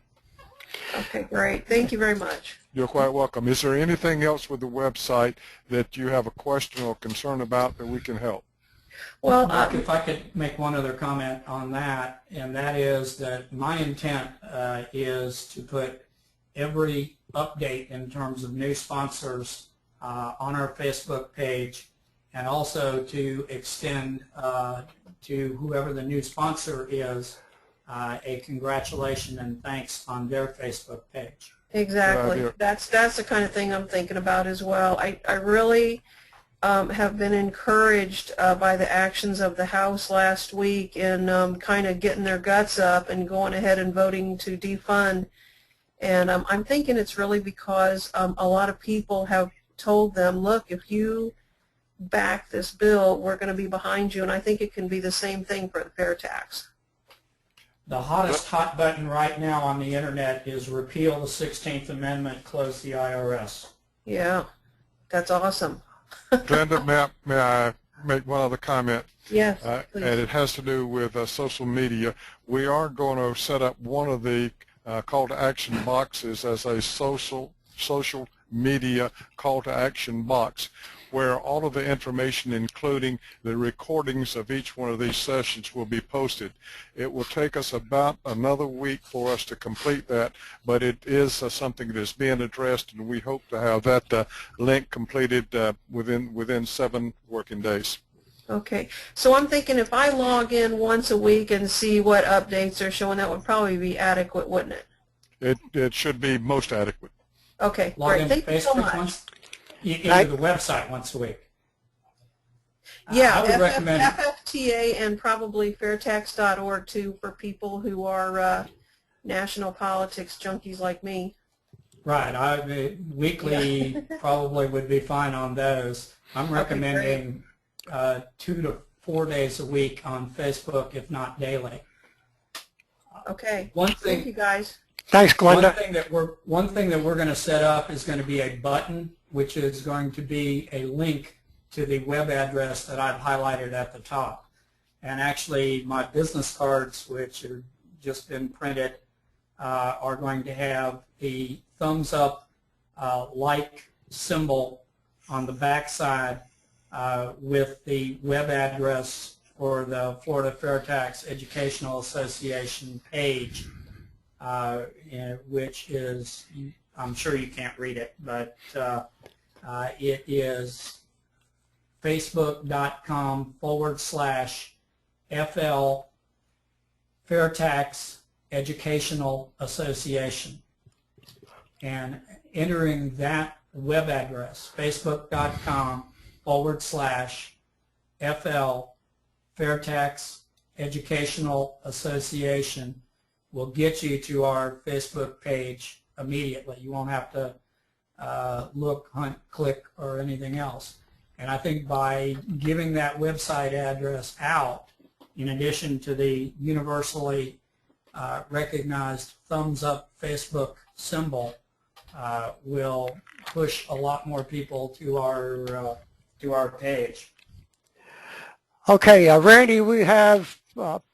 Okay, great. Thank you very much. You're quite welcome. Is there anything else with the website that you have a question or concern about that we can help? Well, Mark, if I could make one other comment on that, and that is that my intent is to put every update in terms of new sponsors on our Facebook page, and also to extend to whoever the new sponsor is a congratulations and thanks on their Facebook page. exactly. That's the kind of thing I'm thinking about as well. I really have been encouraged by the actions of the House last week in kind of getting their guts up and going ahead and voting to defund. And I'm thinking it's really because a lot of people have told them, look, if you back this bill, we're going to be behind you. And I think it can be the same thing for the FairTax. The hottest hot button right now on the internet is repeal the 16th Amendment, close the IRS. Yeah, that's awesome. Glenda, may I make one other comment? Yes, and it has to do with social media. We are going to set up one of the call to action boxes as a social media call to action box, where all of the information, including the recordings of each one of these sessions, will be posted. It will take us about another week for us to complete that, but it is something that is being addressed, and we hope to have that link completed within 7 working days. Okay, so I'm thinking if I log in once a week and see what updates they're showing, that would probably be adequate, wouldn't it? It should be most adequate. Okay, Log great. in Thank you so Facebook much. into the website once a week. Yeah, I would recommend FFTA and probably fairtax.org too for people who are national politics junkies like me. right. Weekly probably would be fine on those. I'm recommending 2 to 4 days a week on Facebook, if not daily. Okay. One Thank you thing. guys. Thanks, Glenda. One thing that we're going to set up is going to be a button, which is going to be a link to the web address that I've highlighted at the top. And actually, my business cards, which have just been printed, are going to have the thumbs up like symbol on the back side with the web address for the Florida FairTax Educational Association page, which is, I'm sure you can't read it, but it is facebook.com/FL FairTax Educational Association. And entering that web address, facebook.com/FL FairTax Educational Association, will get you to our Facebook page immediately. You won't have to look, hunt, click, or anything else. And I think by giving that website address out, in addition to the universally recognized thumbs up Facebook symbol, will push a lot more people to our page. Okay, Randy, we have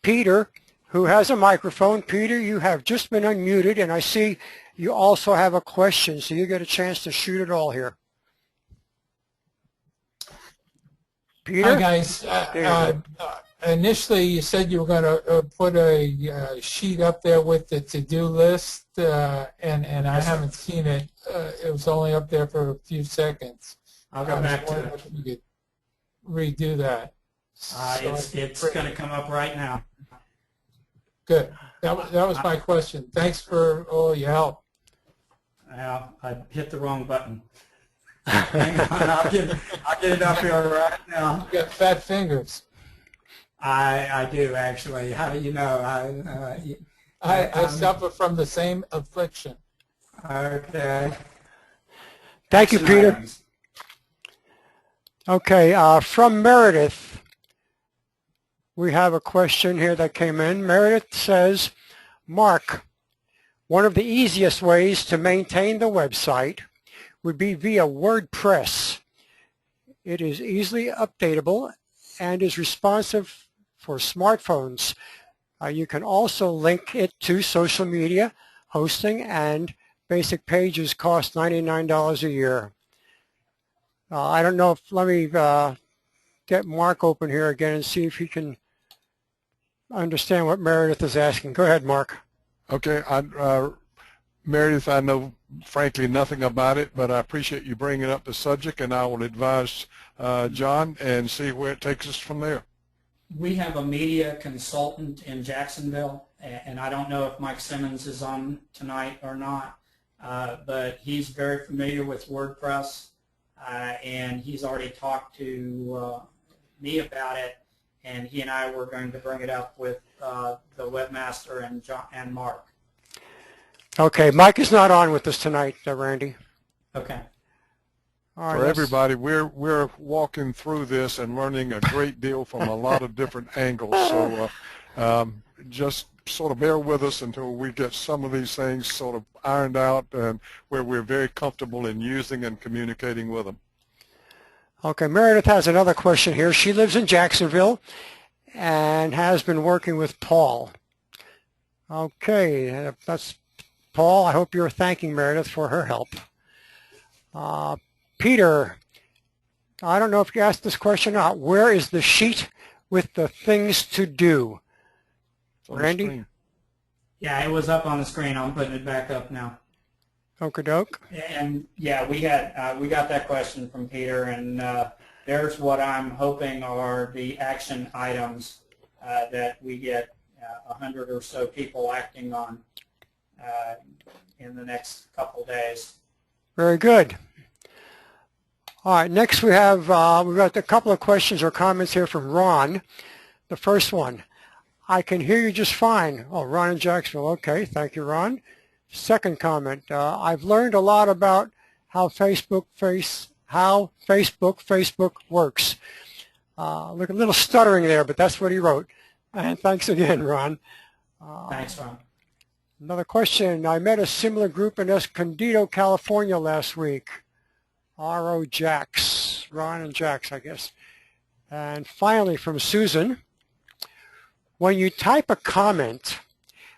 Peter, who has a microphone. Peter, you have just been unmuted, and I see you also have a question, so you get a chance to shoot it all here. Peter? Hi, guys. Initially, you said you were going to put a sheet up there with the to-do list, and I haven't seen it. It was only up there for a few seconds. I'll go back to it. If you could redo that. It's going to come up right now. Good. That was my question. Thanks for all your help. Well, I hit the wrong button. Hang on, I'll get it up here right now. You got fat fingers. I do, actually. How do you know? I suffer from the same affliction. Okay. Thank you, Peter. Okay, from Meredith, we have a question here that came in. Meredith says, Mark, one of the easiest ways to maintain the website would be via WordPress. It is easily updatable and is responsive for smartphones. You can also link it to social media, hosting, and basic pages cost $99 a year. I don't know if, let me get Mark open here again and see if he can understand what Meredith is asking. Go ahead, Mark. Okay, Meredith, I know frankly nothing about it, but I appreciate you bringing up the subject, and I will advise John and see where it takes us from there. We have a media consultant in Jacksonville, and I don't know if Mike Simmons is on tonight or not, but he's very familiar with WordPress, and he's already talked to me about it, and he and I were going to bring it up with the webmaster and Mark. Okay, Mike is not on with us tonight, Randy. Okay. All right, For everybody, we're walking through this and learning a great deal from a lot of different angles. So just sort of bear with us until we get some of these things sort of ironed out and where we're very comfortable in using and communicating with them. Okay, Meredith has another question here. She lives in Jacksonville and has been working with Paul. Okay, that's Paul. I hope you're thanking Meredith for her help. Peter, I don't know if you asked this question or not. Where is the sheet with the things to do? Randy? Yeah, it was up on the screen. I'm putting it back up now. Okie doke. And yeah, we got that question from Peter, and there's what I'm hoping are the action items that we get 100 or so people acting on in the next couple days. Very good. All right, next we've got a couple of questions or comments here from Ron. The first one, I can hear you just fine. Oh, Ron in Jacksonville. Okay, thank you, Ron. Second comment, I've learned a lot about how Facebook works. Look, a little stuttering there, but that's what he wrote. And thanks again, Ron. Thanks, Ron. Another question, I met a similar group in Escondido, California last week. R.O. Jax, Ron and Jax, I guess. And finally from Susan, when you type a comment,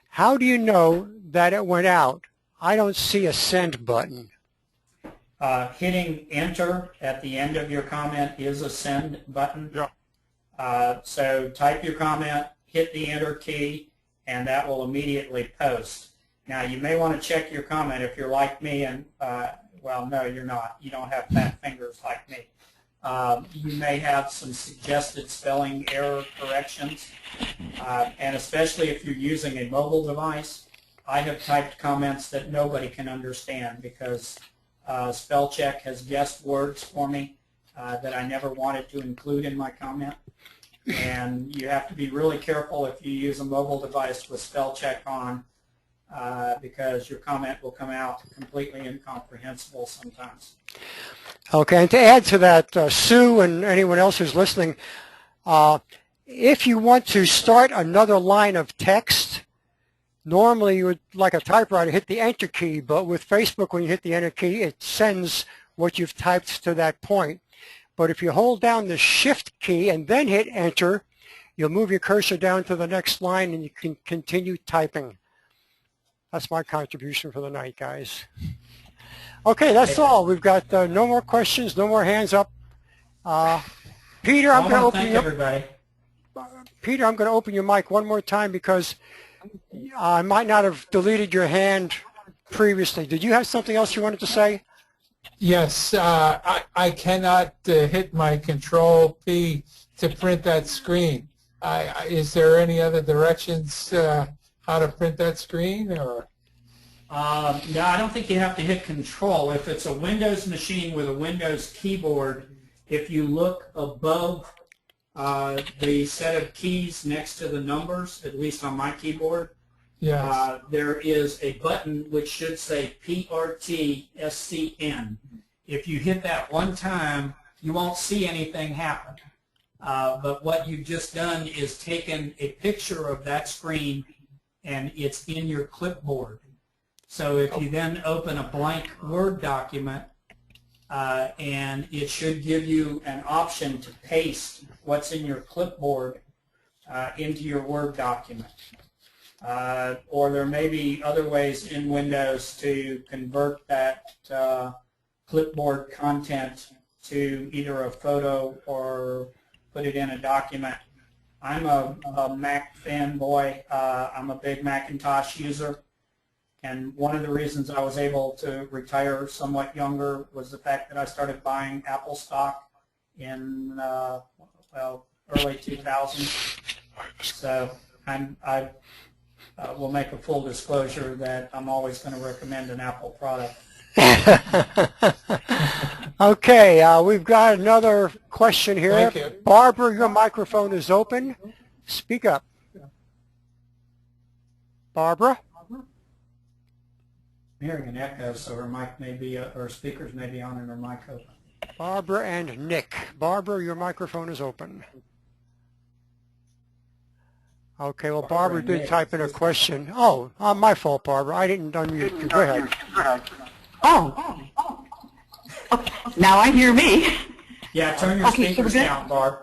how do you know that it went out? I don't see a send button. Hitting enter at the end of your comment is a send button. Yeah. So type your comment, hit the enter key, and that will immediately post. Now you may want to check your comment if you're like me and well, no, you're not. You don't have fat fingers like me. You may have some suggested spelling error corrections, and especially if you're using a mobile device, I have typed comments that nobody can understand because spell check has guessed words for me that I never wanted to include in my comment. And you have to be really careful if you use a mobile device with spell check on because your comment will come out completely incomprehensible sometimes. Okay, and to add to that, Sue and anyone else who's listening, if you want to start another line of text, normally you would, like a typewriter, hit the enter key, but with Facebook, when you hit the enter key, it sends what you've typed to that point. But if you hold down the shift key and then hit enter, you'll move your cursor down to the next line and you can continue typing. That's my contribution for the night, guys. Okay, that's all. We've got no more questions, no more hands up. Peter, I'm going to open everybody. Peter, I'm going to open your mic one more time because I might not have deleted your hand previously. Did you have something else you wanted to say? Yes, I cannot hit my Control P to print that screen. Is there any other directions how to print that screen? Or no, I don't think you have to hit Control. If it's a Windows machine with a Windows keyboard, if you look above the set of keys next to the numbers, at least on my keyboard, yes. There is a button which should say PRTSCN. If you hit that one time, you won't see anything happen. But what you've just done is taken a picture of that screen and it's in your clipboard. So if you then open a blank Word document and it should give you an option to paste what's in your clipboard into your Word document. Or there may be other ways in Windows to convert that clipboard content to either a photo or put it in a document. I'm a Mac fanboy. I'm a big Macintosh user. And one of the reasons I was able to retire somewhat younger was the fact that I started buying Apple stock in early 2000s. So I will make a full disclosure that I'm always going to recommend an Apple product. Okay, we've got another question here. Thank you. Barbara, your microphone is open. Speak up. Barbara? I'm hearing an echo, so her mic may be, her speakers may be on and her mic open. Barbara and Nick. Barbara, your microphone is open. Okay, well, Barbara did type in a question. Oh, my fault, Barbara. I didn't unmute you. Go ahead. Oh, now I hear me. Yeah, turn your speakers down, Barb.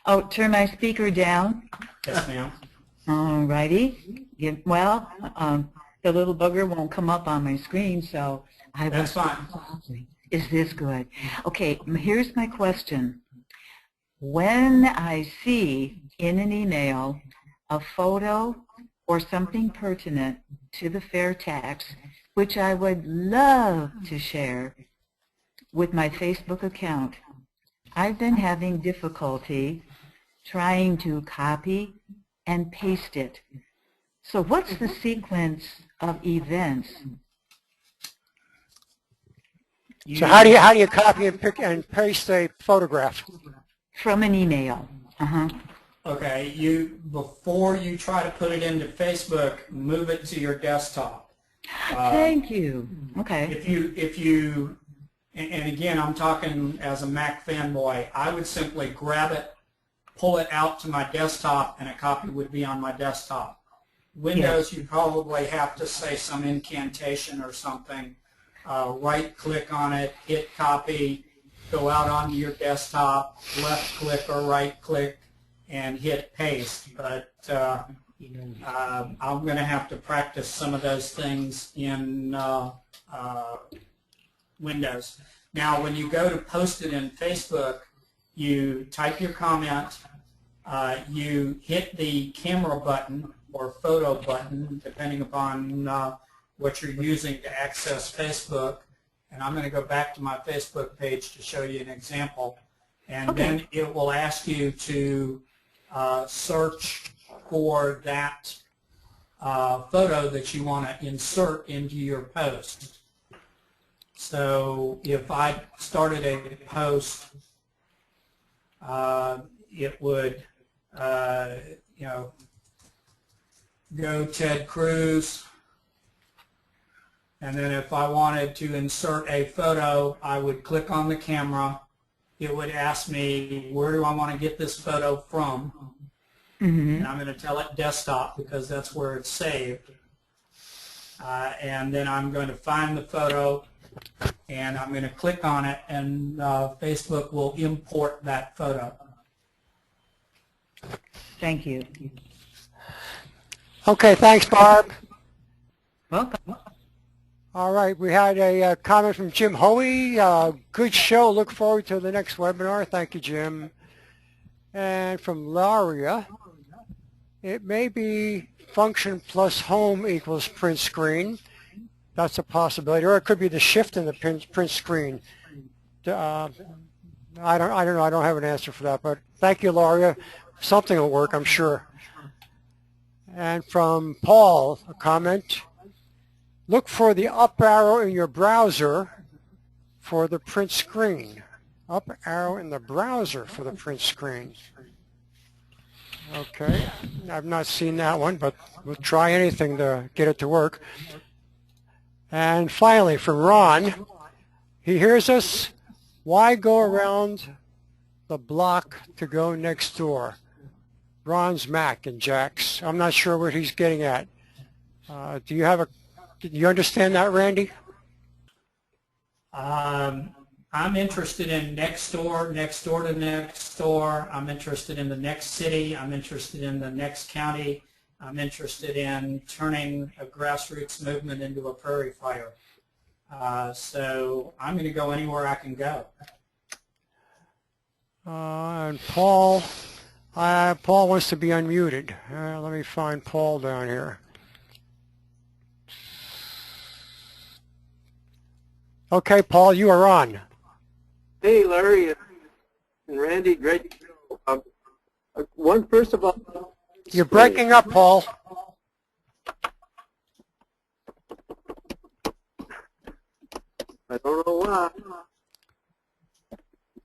Oh, turn my speaker down. Yes, ma'am. All righty. Well, the little bugger won't come up on my screen, so I will. That's fine. Is this good? Okay, here's my question. When I see in an email a photo or something pertinent to the FairTax, which I would love to share with my Facebook account, I've been having difficulty trying to copy and paste it. So what's the sequence of events? So how do you copy and paste a photograph? From an email. Okay, before you try to put it into Facebook, move it to your desktop. Thank you. Okay. If you, and again, I'm talking as a Mac fanboy, I would simply grab it, pull it out to my desktop, and a copy would be on my desktop. Windows, you probably have to say some incantation or something. Right-click on it, hit copy, go out onto your desktop, left-click or right-click, and hit paste. But I'm going to have to practice some of those things in Windows. Now, when you go to post it in Facebook, you type your comment, you hit the camera button or photo button, depending upon what you're using to access Facebook. And I'm going to go back to my Facebook page to show you an example. And then it will ask you to search for that photo that you want to insert into your post. So if I started a post, it would, go Ted Cruz. And then if I wanted to insert a photo, I would click on the camera. It would ask me, where do I want to get this photo from? And I'm going to tell it desktop because that's where it's saved. And then I'm going to find the photo, and I'm going to click on it, and Facebook will import that photo. Thank you. Okay, thanks, Barb. Welcome. All right, we had a comment from Jim Hoey. Good show. Look forward to the next webinar. Thank you, Jim. And from Laria, it may be function plus home equals print screen. That's a possibility. Or it could be the shift in the print screen. I don't know. I don't have an answer for that. But thank you, Laria. Something will work, I'm sure. And from Paul, a comment. Look for the up arrow in your browser for the print screen. Up arrow in the browser for the print screen. Okay, I've not seen that one, but we'll try anything to get it to work. And finally, from Ron, he hears us. Why go around the block to go next door? Ron's Mac and Jack's. I'm not sure what he's getting at. Do you understand that, Randy? I'm interested in next door to next door. I'm interested in the next city. I'm interested in the next county. I'm interested in turning a grassroots movement into a prairie fire. So I'm going to go anywhere I can go. And Paul wants to be unmuted. Let me find Paul down here. Okay, Paul, you are on. Hey, Larry and Randy, great. First of all, You're breaking up, Paul. I don't know why.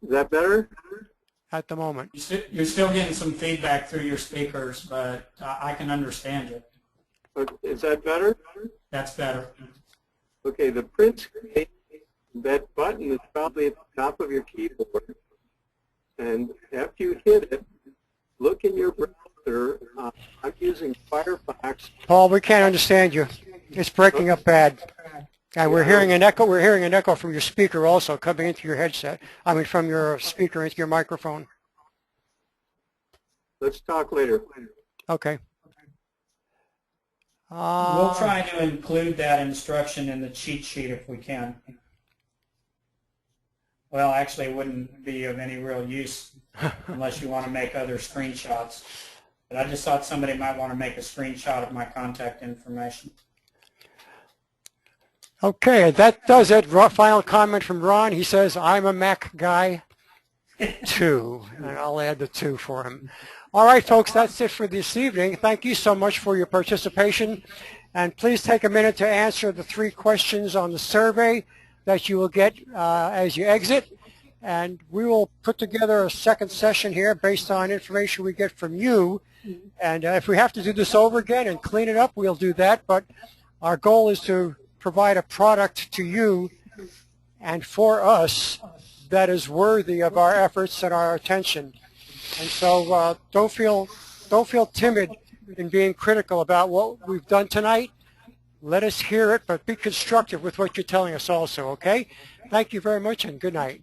Is that better? At the moment. You're still getting some feedback through your speakers, but I can understand you. Is that better? That's better. Okay, the print screen, that button is probably at the top of your keyboard. And after you hit it, look in your browser. I'm using Firefox. Paul, we can't understand you. It's breaking up bad. And we're hearing an echo. We're hearing an echo from your speaker also coming into your headset. I mean, from your speaker into your microphone. Let's talk later. Okay. We'll try to include that instruction in the cheat sheet if we can. Well, actually, it wouldn't be of any real use unless you want to make other screenshots. But I just thought somebody might want to make a screenshot of my contact information. Okay, that does it. Final comment from Ron. He says, I'm a Mac guy, too. And I'll add the 2 for him. All right, folks, that's it for this evening. Thank you so much for your participation. And please take a minute to answer the 3 questions on the survey that you will get as you exit. And we will put together a second session here based on information we get from you. And if we have to do this over again and clean it up, we'll do that. But our goal is to provide a product to you and for us that is worthy of our efforts and our attention. And so don't feel timid in being critical about what we've done tonight. Let us hear it, but be constructive with what you're telling us also, okay? Thank you very much and good night.